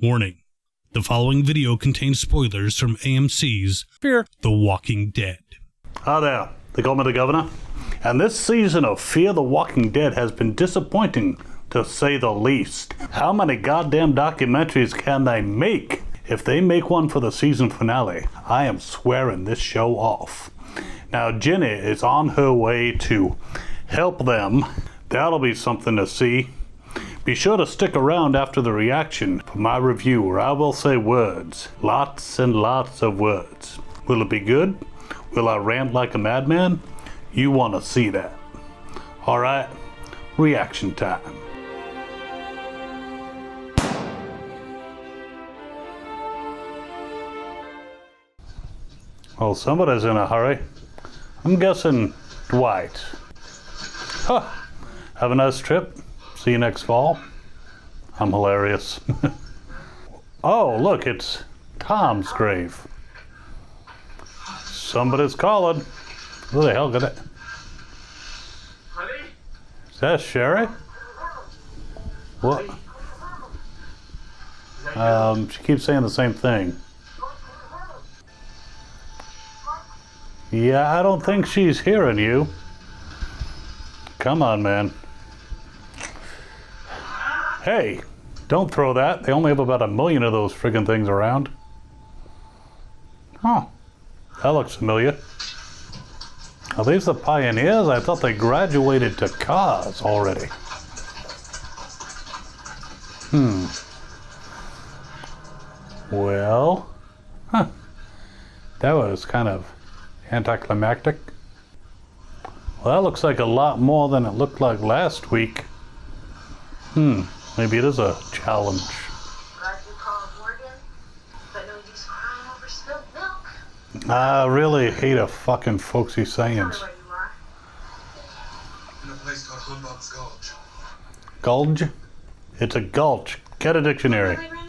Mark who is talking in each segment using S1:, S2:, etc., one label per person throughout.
S1: Warning. The following video contains spoilers from AMC's Fear the Walking Dead.
S2: Hi there, they call me the Governor, and this season of Fear the Walking Dead has been disappointing, to say the least. How many goddamn documentaries can they make? If they make one for the season finale, I am swearing this show off. Now Ginny is on her way to help them. That'll be something to see. Be sure to stick around after the reaction for my review, where I will say words. Lots and lots of words. Will it be good? Will I rant like a madman? You want to see that. Alright, reaction time. Well, somebody's in a hurry. I'm guessing Dwight. Huh. Have a nice trip. See you next fall. I'm hilarious. Oh, look, it's Tom's grave. Somebody's calling. Who the hell got it?
S3: Honey?
S2: Is that Sherry? What? She keeps saying the same thing. Yeah, I don't think she's hearing you. Come on, man. Hey, don't throw that. They only have about 1 million of those friggin' things around. Huh. That looks familiar. Are these the pioneers? I thought they graduated to cars already. Well, huh. That was kind of anticlimactic. Well, that looks like a lot more than it looked like last week. Maybe it is a challenge.
S3: Glad you called, Morgan. But no use crying over spilled milk.
S2: I really hate a fucking folksy sayings.
S3: Tell me where you are.
S4: In a place called Humbug's Gulch.
S2: Gulch? It's a gulch. Get a dictionary.
S3: Really right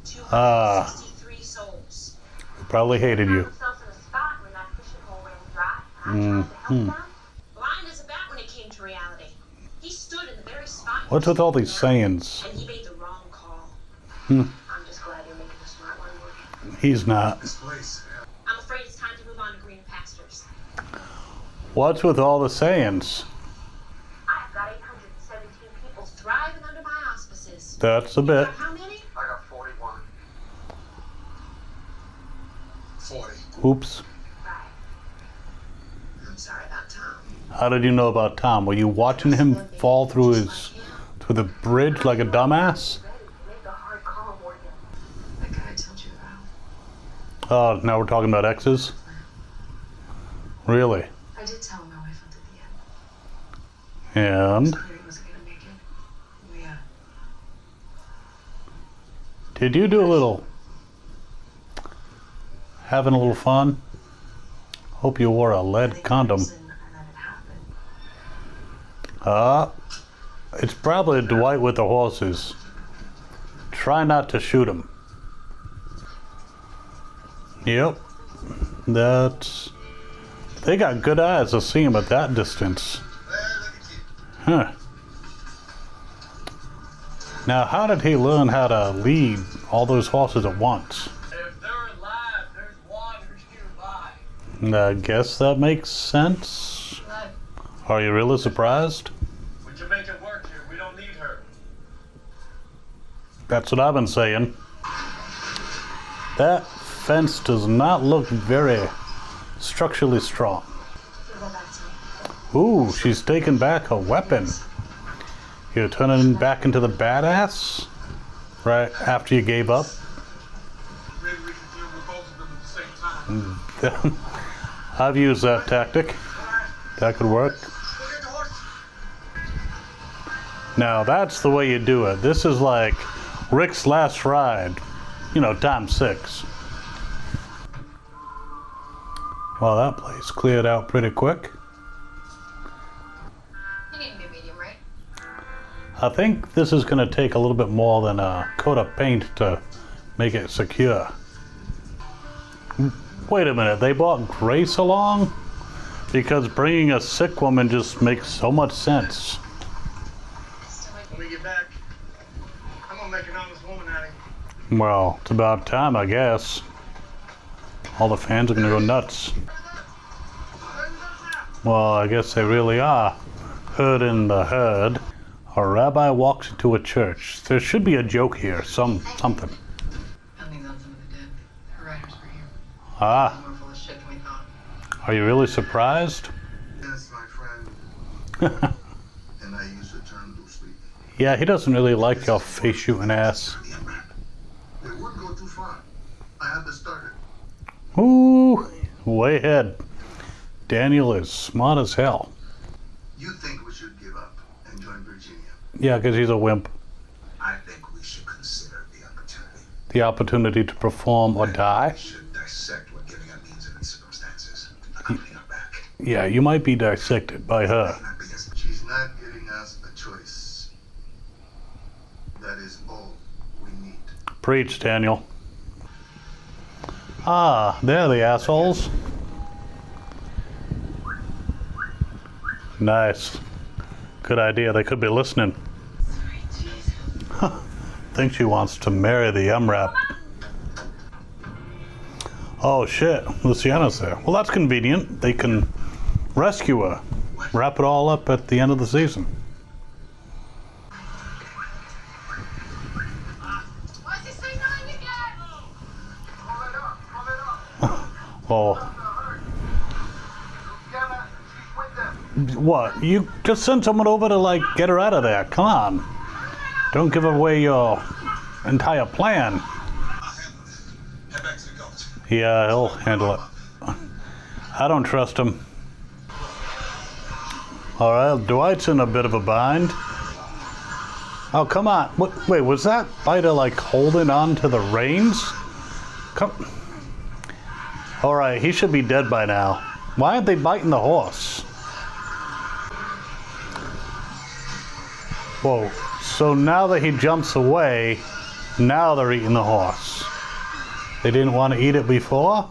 S3: now? 263 souls.
S2: We probably hated you.
S3: Found themselves in a spot where that fishing hole ran dry, and I tried to help them. Blind as a bat when it came to reality. He stood in the very spot.
S2: What's with all these sayings?
S3: And he made the wrong call. I'm just glad you're making a smart one, Morgan.
S2: He's not.
S4: This place.
S3: I'm afraid it's time to move on to greener pastures.
S2: What's with all the sayings?
S3: I've got 817 people thriving under my auspices.
S2: That's a bit.
S3: How many?
S4: I got 41. 40.
S2: Oops.
S3: Right. I'm sorry about Tom.
S2: How did you know about Tom? Were you watching him fall through the bridge like a dumbass?
S3: Make a hard call, Morgan.
S4: That guy I told you about.
S2: Oh, now we're talking about exes? Really?
S4: I did tell him my wife went at the end.
S2: And?
S4: Clear he wasn't gonna make it. We,
S2: Did you do a little... having a little fun? Hope you wore a lead condom.
S4: and let it happen.
S2: It's probably Dwight with the horses. Try not to shoot him. Yep. That's... They got good eyes to see him at that distance. Huh. Now, how did he learn how to lead all those horses at once?
S5: If they're alive, there's waters nearby.
S2: I guess that makes sense. Are you really surprised?
S5: We can make it work here. We don't need her.
S2: That's what I've been saying. That fence does not look very structurally strong.
S4: Go back to me.
S2: Ooh, she's taking back a weapon. You're turning back into the badass? Right after you gave up?
S5: Maybe we can deal with both of them at the same time.
S2: I've used that tactic. That could work. Now that's the way you do it. This is like Rick's last ride, you know, ×6. Well, that place cleared out pretty quick.
S3: You need to be medium, right?
S2: I think this is going to take a little bit more than a coat of paint to make it secure. Wait a minute, they brought Grace along? Because bringing a sick woman just makes so much sense.
S5: When we get back, I'm gonna make an honest woman out of you.
S2: Well, it's about time, I guess. All the fans are gonna go nuts. Well, I guess they really are. Herding the herd. A rabbi walks into a church. There should be a joke here, something.
S4: Findings on some of the dead. Her writers were here.
S2: Ah,
S4: More full of shit than we thought.
S2: are you really surprised?
S5: Yes, my friend. And I use the term loosely.
S2: Yeah, he doesn't really like your face shooting ass.
S5: It wouldn't go too far. I had to start it.
S2: Ooh, way ahead. Daniel is smart as hell.
S5: You think we should give up and join Virginia?
S2: Yeah, because he's a wimp.
S5: I think we should consider the opportunity.
S2: The opportunity to perform or die.
S5: We should dissect what giving up means in its circumstances. I'm putting her back.
S2: Yeah, you might be dissected by her.
S5: Because she's not giving us a choice. That is all we need.
S2: Preach, Daniel. Ah, they're the assholes. Nice. Good idea. They could be listening. Think she wants to marry the MRAP. Oh shit, Luciana's there. Well, that's convenient. They can rescue her. Wrap it all up at the end of the season.
S3: Why's he signaling again?
S2: Oh. What? You just sent someone over to, like, get her out of there. Come on. Don't give away your entire plan.
S5: Head back to the gulch.
S2: Yeah, he'll handle it. I don't trust him. Alright, Dwight's in a bit of a bind. Oh, come on. What, wait, was that Biter, like, holding on to the reins? Come. Alright, he should be dead by now. Why aren't they biting the horse? Whoa, so now that he jumps away, now they're eating the horse. They didn't want to eat it before?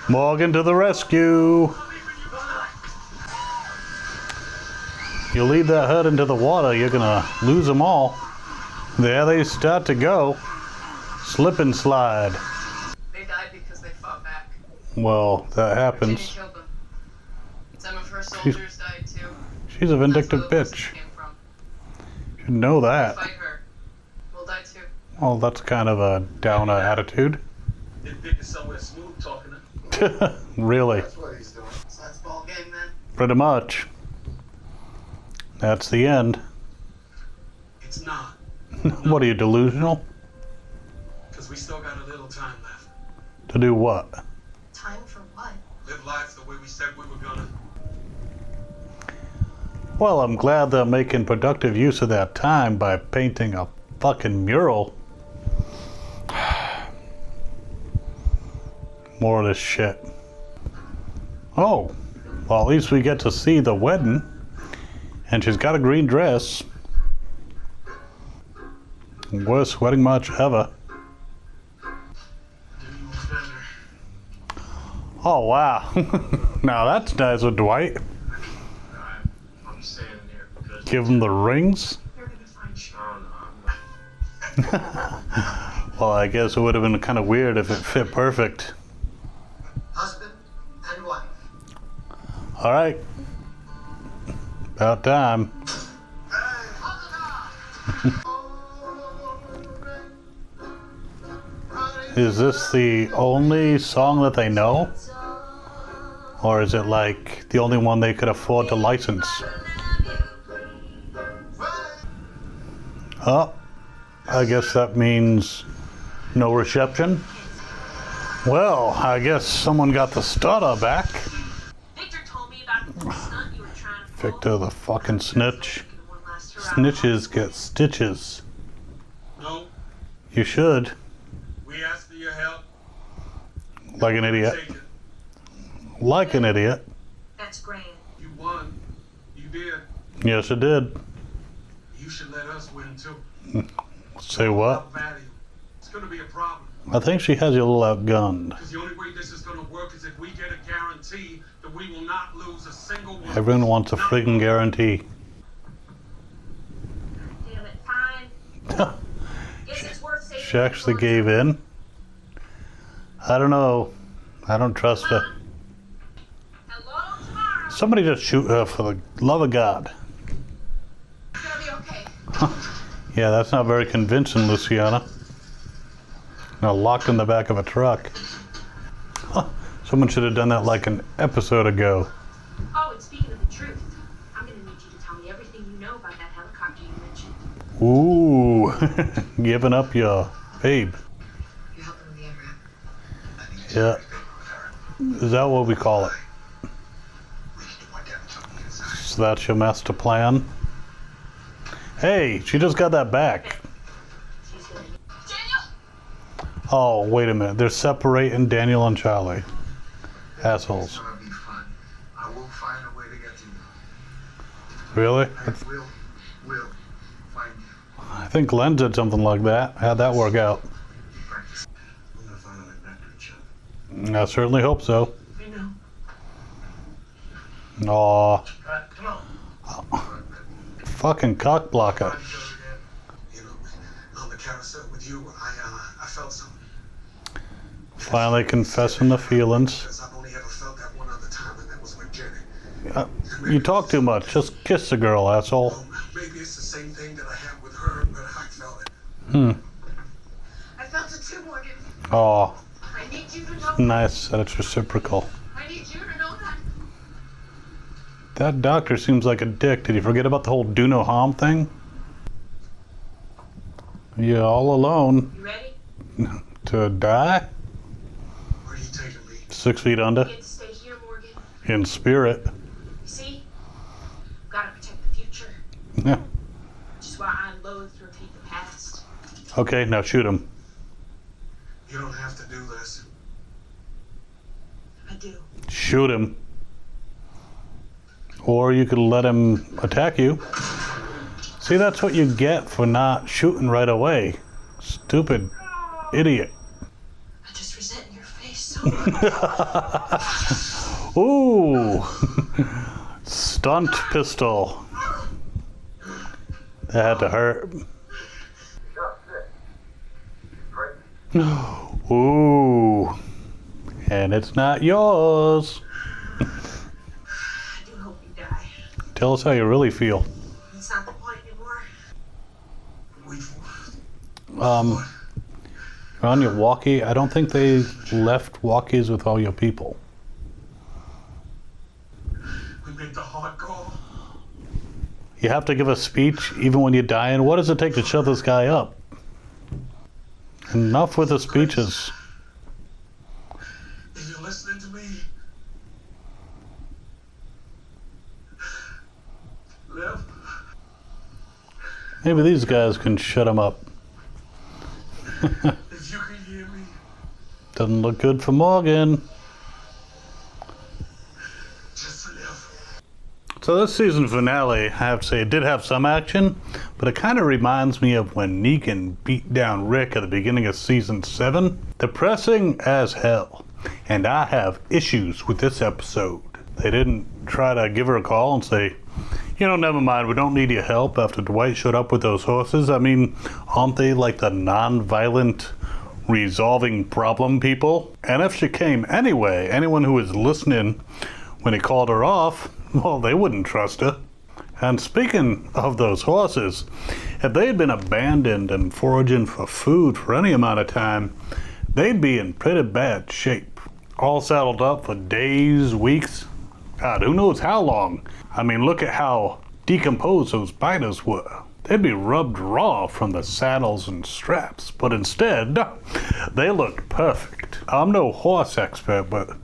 S2: Morgan to the rescue! You lead that herd into the water, you're gonna lose them all. There they start to go. Slip and slide.
S4: They died because they fought back.
S2: Well, that
S4: Ginny
S2: happens.
S4: killed them. Some of her soldiers died too.
S2: She's a vindictive
S4: That's where the
S2: bitch.
S4: came from.
S2: You should know that.
S4: Fight her. We'll die too.
S2: Well, that's kind of a downer attitude.
S5: Didn't think it's somewhere smooth talking to.
S2: Really,
S5: That's what he's doing.
S4: So that's ball game then.
S2: pretty much. That's the end.
S5: It's not.
S2: What are you, delusional?
S5: Because we still got a little time left.
S2: To do what?
S3: Time for what?
S5: Live life the way we said we were gonna.
S2: Well, I'm glad they're making productive use of that time by painting a fucking mural. More of this shit. Oh, well, at least we get to see the wedding. And she's got a green dress. Worst wedding march ever. Oh, wow. Now that's nice with Dwight.
S5: I'm standing here because
S2: Give him the rings.
S3: You're gonna find
S5: Sean,
S2: Well, I guess it would have been kind of weird if it fit perfect.
S5: husband and wife.
S2: All right. About time. Is this the only song that they know? Or is it like the only one they could afford to license? Oh, I guess that means no reception. Well, I guess someone got the stutter back.
S3: Victor told me about the stunt you were trying to pull.
S2: Victor the fucking snitch.
S3: One last hurrah.
S2: Snitches get stitches.
S5: No,
S2: You should.
S5: we asked for your help.
S2: Like an idiot.
S5: Take it.
S2: Like an idiot.
S3: That's grand.
S5: You won. You did.
S2: Yes, it did.
S5: You should let us win too.
S2: Say what?
S5: Outvalue. It's gonna be a problem.
S2: I think she has you a little outgunned.
S5: Because the only way this is gonna work is if we get a guarantee that we will not lose a single one.
S2: Everyone wants a friggin' guarantee.
S3: Damn it, fine. Guess it's worth saving
S2: She actually gave in. I don't know. I don't trust her.
S3: Hello, tomorrow.
S2: Somebody just shoot her for the love of God.
S3: It's gonna be okay.
S2: Yeah, that's not very convincing, Luciana. Now locked in the back of a truck. Huh. Someone should have done that like an episode ago.
S3: Oh, and speaking of the truth, I'm gonna need you to tell me everything you know about that helicopter you mentioned.
S2: Ooh, giving up your babe.
S4: You helping with the MRAP?
S5: I need
S2: Yeah.
S5: to speak with her.
S2: Is that what we call it?
S5: We can do more damage on the inside.
S2: So that's your master plan? Hey, she just got that back.
S3: She's gonna need Daniel!
S2: Oh, wait a minute. They're separating Daniel and Charlie.
S5: It's
S2: Assholes.
S5: gonna be fun. I will find a way to get to you.
S2: Really?
S5: And we'll find you.
S2: I think Glenn did something like that. How'd that work out?
S5: Practice. We're gonna find a way back to each other.
S2: I certainly hope so.
S5: I know.
S2: Aw,
S5: All right, come on.
S2: fucking cock blocker.
S5: You know, on the carousel with you, I felt something.
S2: Finally confessing the feelings.
S5: Because I've only ever felt that one other time, and that was with Ginny.
S2: You talk too much. Just kiss the girl, asshole.
S5: Well, maybe it's the same thing that I had with her, but I felt it.
S3: I felt it too, Morgan.
S2: Aw,
S3: I need you to know.
S2: nice that it's reciprocal.
S3: I need you to know that.
S2: That doctor seems like a dick. Did you forget about the whole do no harm thing? You all alone
S3: You ready?
S2: to die?
S5: Where are you taking me?
S2: 6 feet under
S3: You get to stay here, Morgan.
S2: in spirit.
S3: You see? Gotta protect the future.
S2: Yeah.
S3: Which is why I'm loath to repeat the past.
S2: Okay, now shoot him.
S5: You don't have to do this.
S3: I do.
S2: Shoot him. Or you could let him attack you. See, that's what you get for not shooting right away. Stupid idiot.
S3: I just resent your face so much.
S2: Ooh. Stunt pistol. That had to hurt. Ooh. And it's not yours.
S3: I do hope you die.
S2: Tell us how you really feel.
S3: It's not the point anymore.
S2: You're on your walkie. I don't think they left walkies with all your people.
S5: We made the hard call.
S2: You have to give a speech even when you're dying. What does it take to shut this guy up? Enough with the speeches.
S5: If you're listening to me, live.
S2: Maybe these guys can shut him up.
S5: If you can hear me,
S2: Doesn't look good for Morgan.
S5: just live.
S2: So this season finale, I have to say, it did have some action, but it kind of reminds me of when Negan beat down Rick at the beginning of season 7. Depressing as hell. And I have issues with this episode. They didn't try to give her a call and say, you know, never mind, we don't need your help after Dwight showed up with those horses. I mean, aren't they like the non-violent resolving problem people? And if she came anyway, anyone who was listening when he called her off, well, they wouldn't trust her. And speaking of those horses, if they had been abandoned and foraging for food for any amount of time, they'd be in pretty bad shape. All saddled up for days, weeks, God, who knows how long. I mean, look at how decomposed those biters were. They'd be rubbed raw from the saddles and straps, but instead, they looked perfect. I'm no horse expert, but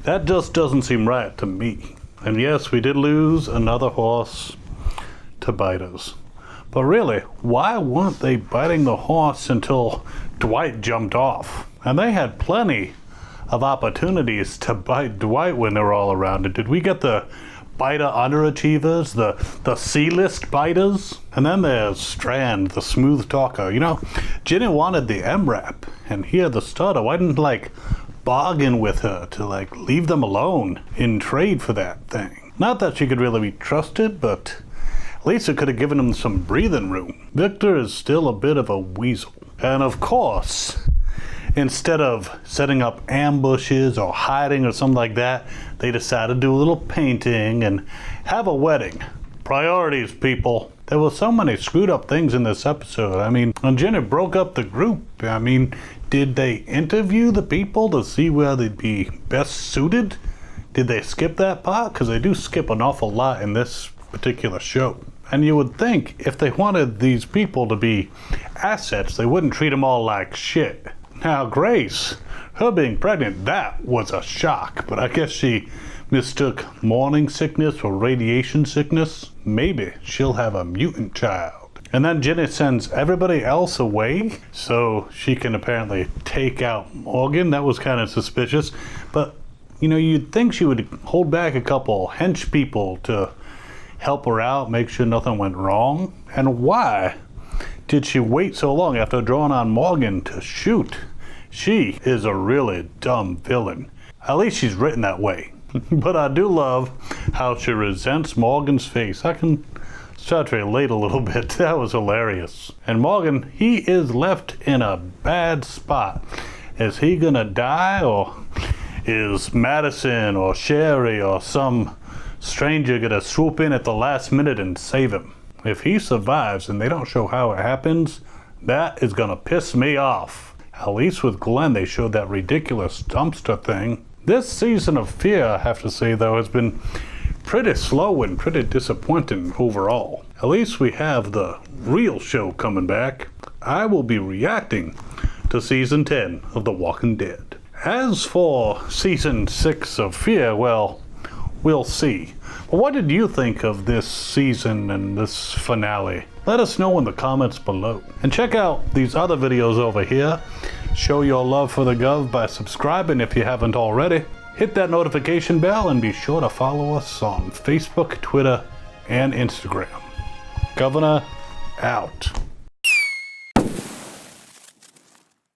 S2: that just doesn't seem right to me. And yes, we did lose another horse to biters. But really, why weren't they biting the horse until Dwight jumped off? And they had plenty of opportunities to bite Dwight when they were all around. And did we get the biter underachievers, the C-list biters? And then there's Strand, the smooth talker. You know, Ginny wanted the MRAP, and he had the stutter. Why didn't, like, bargain with her to, like, leave them alone in trade for that thing? Not that she could really be trusted, but at least it could have given him some breathing room. Victor is still a bit of a weasel. And of course, instead of setting up ambushes or hiding or something like that, they decided to do a little painting and have a wedding. Priorities, people. There were so many screwed up things in this episode. I mean, when Ginny broke up the group, I mean, did they interview the people to see where they'd be best suited? Did they skip that part? Because they do skip an awful lot in this particular show. And you would think if they wanted these people to be assets, they wouldn't treat them all like shit. Now, Grace, her being pregnant, that was a shock. But I guess she mistook morning sickness for radiation sickness. Maybe she'll have a mutant child. And then Ginny sends everybody else away so she can apparently take out Morgan. That was kind of suspicious. But, you know, you'd think she would hold back a couple hench people to help her out, make sure nothing went wrong. And why did she wait so long after drawing on Morgan to shoot? She is a really dumb villain. At least she's written that way. But I do love how she resents Morgan's face. I can start to relate a little bit. That was hilarious. And Morgan, he is left in a bad spot. Is he gonna die, or is Madison or Sherry or some stranger gonna swoop in at the last minute and save him? If he survives and they don't show how it happens, that is gonna piss me off. At least with Glenn, they showed that ridiculous dumpster thing. This season of Fear, I have to say, though, has been pretty slow and pretty disappointing overall. At least we have the real show coming back. I will be reacting to Season 10 of The Walking Dead. As for Season 6 of Fear, well, we'll see. But what did you think of this season and this finale? Let us know in the comments below. And check out these other videos over here. Show your love for the Gov by subscribing if you haven't already. Hit that notification bell and be sure to follow us on Facebook, Twitter, and Instagram. Governor out.